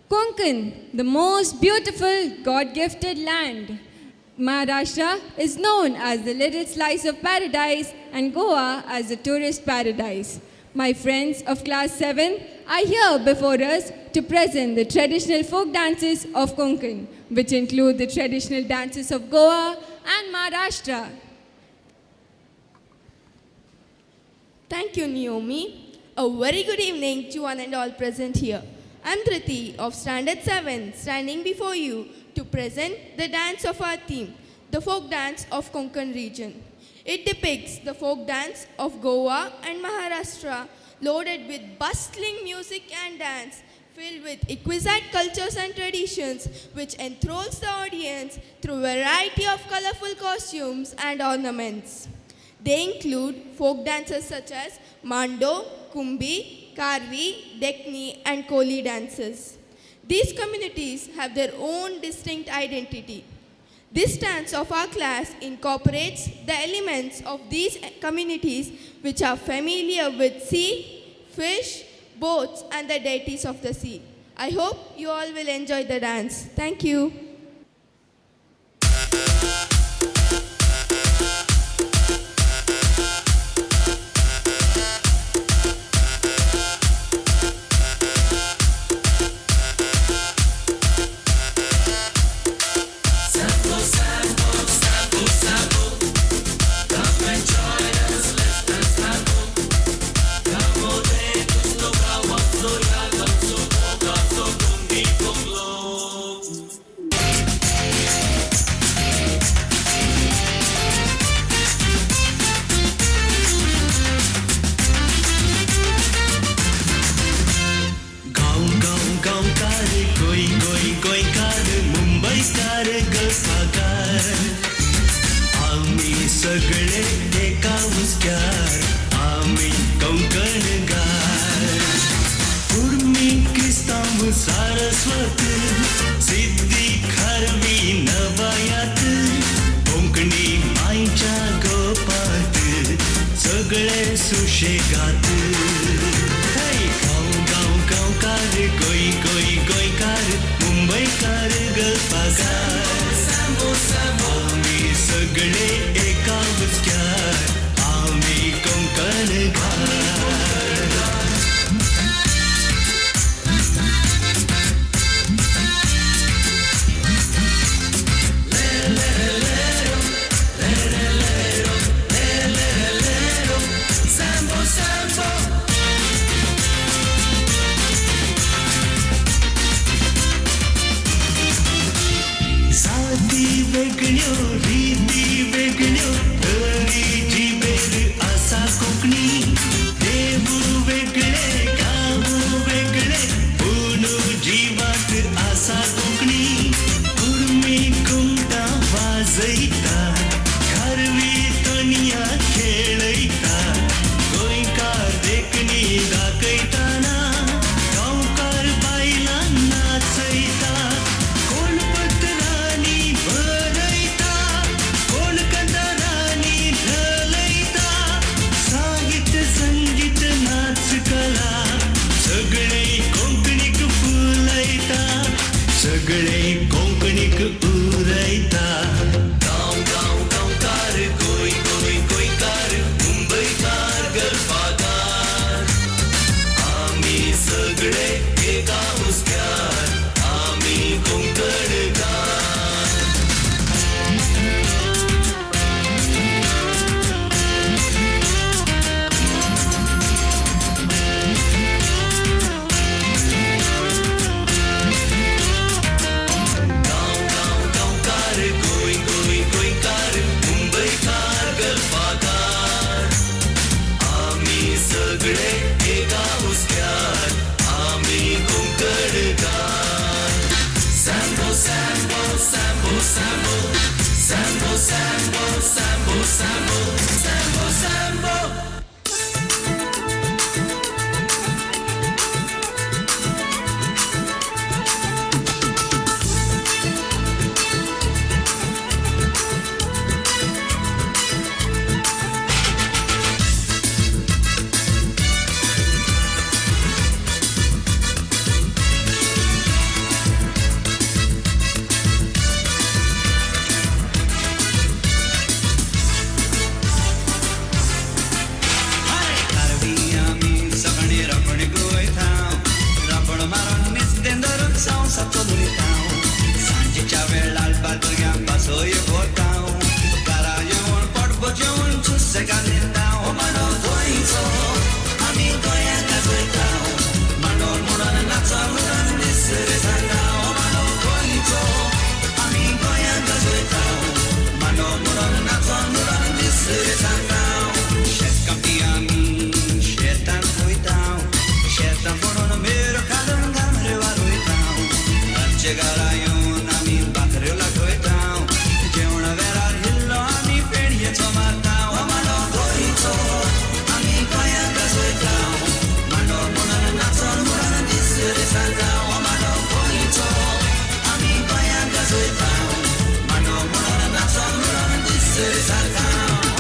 Konkan, the most beautiful God-gifted land. Maharashtra is known as the little slice of paradise and Goa as the tourist paradise. My friends of class 7 are here before us to present the traditional folk dances of Konkan, which include the traditional dances of Goa and Maharashtra. Thank you, Naomi. A very good evening to one and all present here. I'm Dhriti of Standard 7, standing before you to present the dance of our theme, the folk dance of Konkan region. It depicts the folk dance of Goa and Maharashtra, loaded with bustling music and dance, filled with exquisite cultures and traditions, which enthralls the audience through a variety of colorful costumes and ornaments. They include folk dances such as Mando, Kumbi, Karvi, Dekni, and Koli dances. These communities have their own distinct identity. This dance of our class incorporates the elements of these communities which are familiar with sea, fish, boats, and the deities of the sea. I hope you all will enjoy the dance. Thank you. सगळे एका मुसक्यार आम्ही कोंकणगार उर्मी क्रिस्तांव सारस्वत सिद्धी खारवी नवायात कोंकणी मायच्या गोपात सगळे सुशेगात गांवकार गोंयकार मुंबईकार गल्पागार आम्ही सगळे एका मुसक्यार आम्ही कोंकणगार साथी वेगळ्यो रीती वेगळ्यो तरी जिबेर आसा कोंकणी देवूळ वेगळे गांव वेगळे पूण जिवात आसा कोंकणी उर्मी घुमटां वाजयता खारवी तोणयां खेळयता गोंयकार देखणी दाखयतना गांवकार बायलां नाचयता कोलपत्रांनी भरयता शेगारा येऊन आम्ही बाकऱ्योला खयटाव जेवणा वेळार हिल्लो आमी पेणयेचो मारताव मांडो गोंयचो आमी गोंयांत गाजयताव मांडो म्हणून नाचोन म्हणून दीस सांगताव मांडो गोंयचो आमी गोंयांत गाजयताव मांडो म्हणून नाचोन म्हणून दीस सांगताव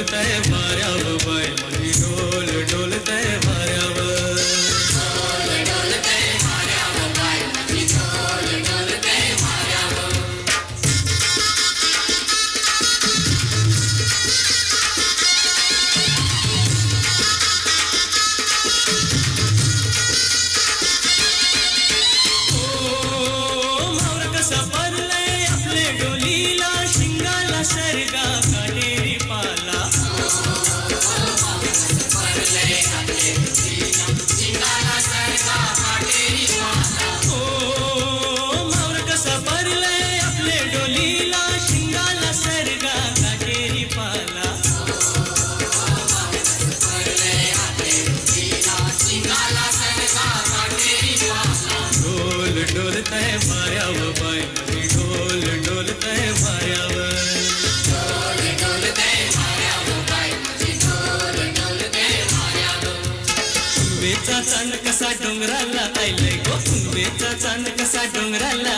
डोलतय वाऱ्यावर बाय माझी ढोल डोलतय वाऱ्यावर सपरलय आपले डोलीला शिंगाला सरगा काटेरी पाला मावर कसा भरलय आपले डोलीला शिंगाला सरगा काटेरी पाला ढोल डोलतय वाऱ्यावर बाय माझी ढोल डोलतय वाऱ्यावर कुंभेचा चांद कसा डोंगराला आयलय गो कुंभेचा चांद कसा डोंगराला